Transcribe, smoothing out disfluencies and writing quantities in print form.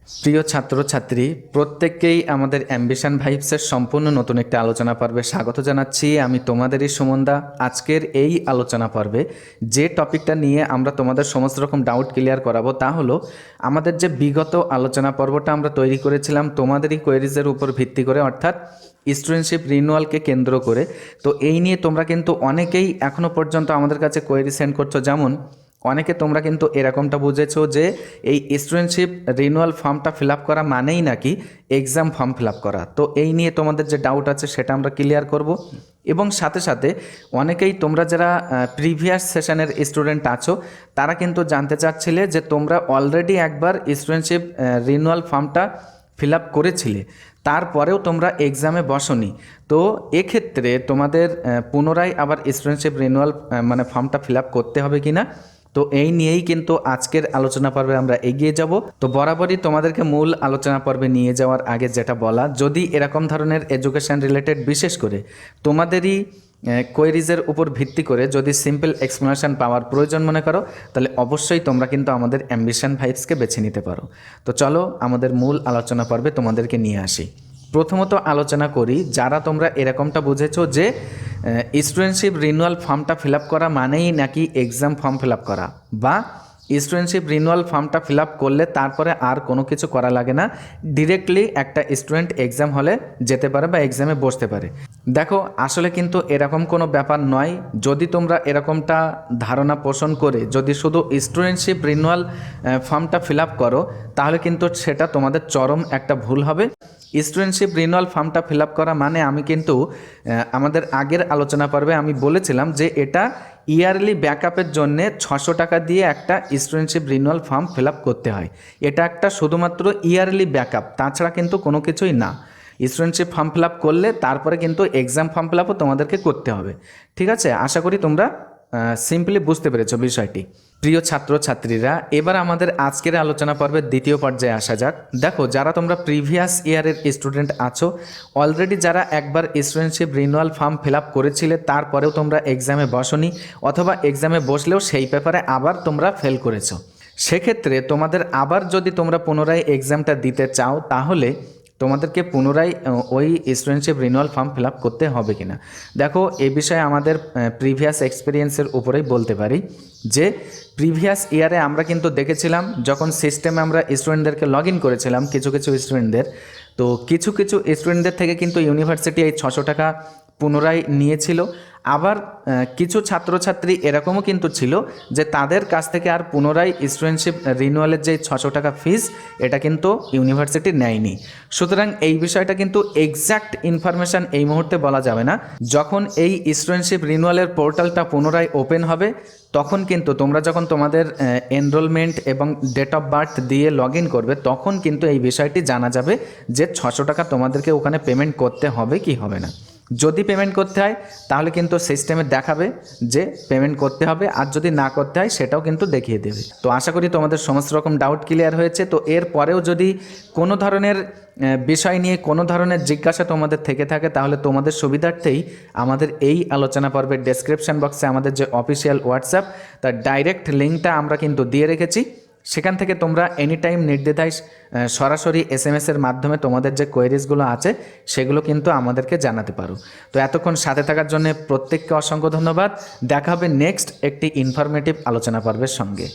প্রিয় ছাত্রছাত্রী প্রত্যেককেই আমাদের অ্যাম্বিশন ভাইবসের সম্পূর্ণ নতুন একটি আলোচনা পর্বে স্বাগত জানাচ্ছি। আমি তোমাদেরই সুমনদা। আজকের এই আলোচনা পর্বে যে টপিকটা নিয়ে আমরা তোমাদের সমস্ত রকম ডাউট ক্লিয়ার করাবো তা হলো আমাদের যে বিগত আলোচনা পর্বটা আমরা তৈরি করেছিলাম তোমাদেরই কোয়েরিজের উপর ভিত্তি করে, অর্থাৎ স্টুডেন্টশিপ রিনিউয়ালকে কেন্দ্র করে। তো এই নিয়ে তোমরা কিন্তু অনেকেই এখনও পর্যন্ত আমাদের কাছে কোয়েরি সেন্ড করছো। যেমন অনেকে তোমরা কিন্তু এরকমটা বুঝেছো যে এই স্টুডেন্টশিপ রিনিউয়াল ফর্মটা ফিল আপ করা মানেই নাকি এক্সাম ফর্ম ফিল আপ করা। তো এই নিয়ে তোমাদের যে ডাউট আছে সেটা আমরা ক্লিয়ার করব, এবং সাথে সাথে অনেকেই তোমরা যারা প্রিভিয়াস সেশনের স্টুডেন্ট আছো তারা কিন্তু জানতে চাচ্ছিলে যে তোমরা অলরেডি একবার স্টুডেন্টশিপ রিনিউয়াল ফর্মটা ফিল আপ করেছিলে, তারপরেও তোমরা এক্সামে বসোনি। তো এক্ষেত্রে তোমাদের পুনরায় আবার স্টুডেন্টশিপ রিনিউয়াল ফর্মটা ফিল আপ করতে হবে কি না, তো এই নিয়েই কিন্তু আজকের আলোচনা পর্বে আমরা এগিয়ে যাব। তো বরাবরই তোমাদেরকে মূল আলোচনা পর্বে নিয়ে যাওয়ার আগে যেটা বলা, যদি এরকম ধরনের এডুকেশন রিলেটেড বিশেষ করে তোমাদেরই কোয়েরিজের উপর ভিত্তি করে যদি সিম্পল এক্সপ্লেনেশন পাওয়ার প্রয়োজন মনে করো, তাহলে অবশ্যই তোমরা কিন্তু আমাদের অ্যাম্বিশন ভাইবসকে বেছে নিতে পারো। তো চলো আমাদের মূল আলোচনা পর্বে তোমাদেরকে নিয়ে আসি। প্রথমত আলোচনা করি, যারা তোমরা এরকমটা বুঝেছো যে স্টুডেন্টশিপ রিনিউয়াল ফর্মটা ফিল আপ করা মানেই নাকি এক্সাম ফর্ম ফিল আপ করা, বা স্টুডেন্টশিপ রিনিউয়াল ফর্মটা ফিল আপ করলে তারপরে আর কোনো কিছু করা লাগে না, ডিরেক্টলি একটা স্টুডেন্ট এক্সাম হলে যেতে পারে বা এক্সামে বসতে পারে। দেখো আসলে কিন্তু এরকম কোনো ব্যাপার নয়। যদি তোমরা এরকমটা ধারণা পোষণ করে যদি শুধু স্টুডেন্টশিপ রিনিউয়াল ফর্মটা ফিল আপ করো, তাহলে কিন্তু সেটা তোমাদের চরম একটা ভুল হবে। স্টুডেন্টশিপ রিনিউয়াল ফর্মটা ফিল আপ করা মানে আমি কিন্তু আমাদের আগের আলোচনা পর্বে আমি বলেছিলাম যে এটা ইয়ারলি ব্যাকআপের জন্যে 600 টাকা দিয়ে একটা studentship renewal form fill up করতে হয়। এটা একটা শুধুমাত্র ইয়ারলি ব্যাকআপ, তাছাড়া কিন্তু কোনো কিছুই না। স্টুডেন্টশিপ ফর্ম ফিল আপ করলে তারপরে কিন্তু এক্সাম ফর্ম ফিল আপও তোমাদেরকে করতে হবে। ঠিক আছে, আশা করি তোমরা সিম্পলি বুঝতে পেরেছো বিষয়টি। প্রিয় ছাত্রছাত্রীরা, এবার আমাদের আজকের আলোচনা পর্বের দ্বিতীয় পর্যায়ে আসা যাক। দেখো যারা তোমরা প্রিভিয়াস ইয়ারের স্টুডেন্ট আছো, অলরেডি যারা একবার studentship renewal form fill up করেছিলে তারপরেও তোমরা এক্সামে বসোনি, অথবা এক্সামে বসলেও সেই পেপারে আবার তোমরা ফেল করেছো, সেক্ষেত্রে তোমাদের আবার যদি তোমরা পুনরায় এক্সামটা দিতে চাও তাহলে তোমাদেরকে পুনরায় ওই studentship renewal form fill up করতে হবে কিনা। দেখো এই বিষয়ে আমাদের প্রিভিয়াস এক্সপিরিয়েন্সের উপরেই বলতে পারি যে প্রিভিয়াস ইয়ারে আমরা কিন্তু দেখেছিলাম যখন সিস্টেমে আমরা স্টুডেন্টদেরকে লগ ইন করেছিলাম, কিছু কিছু স্টুডেন্টদের, তো কিছু কিছু স্টুডেন্টদের থেকে কিন্তু ইউনিভার্সিটি এই 600 টাকা পুনরায় নিয়েছিল। আবার কিছু ছাত্রছাত্রী এরকমও কিন্তু ছিল যে তাদের কাছ থেকে আর পুনরায় স্টুডেন্টশিপ রিনিউয়ালের যে 600 টাকা ফিস এটা কিন্তু ইউনিভার্সিটি নেয়নি। সুতরাং এই বিষয়টা কিন্তু এক্স্যাক্ট ইনফরমেশান এই মুহূর্তে বলা যাবে না। যখন এই স্টুডেন্টশিপ রিনিউয়ালের পোর্টালটা পুনরায় ওপেন হবে তখন কিন্তু তোমরা যখন তোমাদের এনরোলমেন্ট এবং ডেট অফ বার্থ দিয়ে লগ ইন করবে তখন কিন্তু এই বিষয়টি জানা যাবে যে 600 টাকা তোমাদেরকে ওখানে পেমেন্ট করতে হবে কি হবে না। যদি পেমেন্ট করতে হয় তাহলে কিন্তু সিস্টেমে দেখাবে যে পেমেন্ট করতে হবে, আর যদি না করতে হয় সেটাও কিন্তু দেখিয়ে দেবে। তো আশা করি তোমাদের সমস্ত রকম ডাউট ক্লিয়ার হয়েছে। তো এর পরেও যদি কোনো ধরনের বিষয় নিয়ে কোনো ধরনের জিজ্ঞাসা তোমাদের থেকে থাকে তাহলে তোমাদের সুবিধার্থেই আমাদের এই আলোচনা পর্বের ডেসক্রিপশন বক্সে আমাদের যে অফিসিয়াল হোয়াটসঅ্যাপ তার ডাইরেক্ট লিঙ্কটা আমরা কিন্তু দিয়ে রেখেছি। সেখান থেকে তোমরা এনি টাইম নির্দ্বিধায় সরাসরি SMS-এর মাধ্যমে তোমাদের যে কোয়েরিজগুলো আছে সেগুলো কিন্তু আমাদেরকে জানাতে পারো। তো এতক্ষণ সাথে থাকার জন্য প্রত্যেককে অসংখ্য ধন্যবাদ। দেখা হবে নেক্সট একটি ইনফরমেটিভ আলোচনা পর্বের সঙ্গে।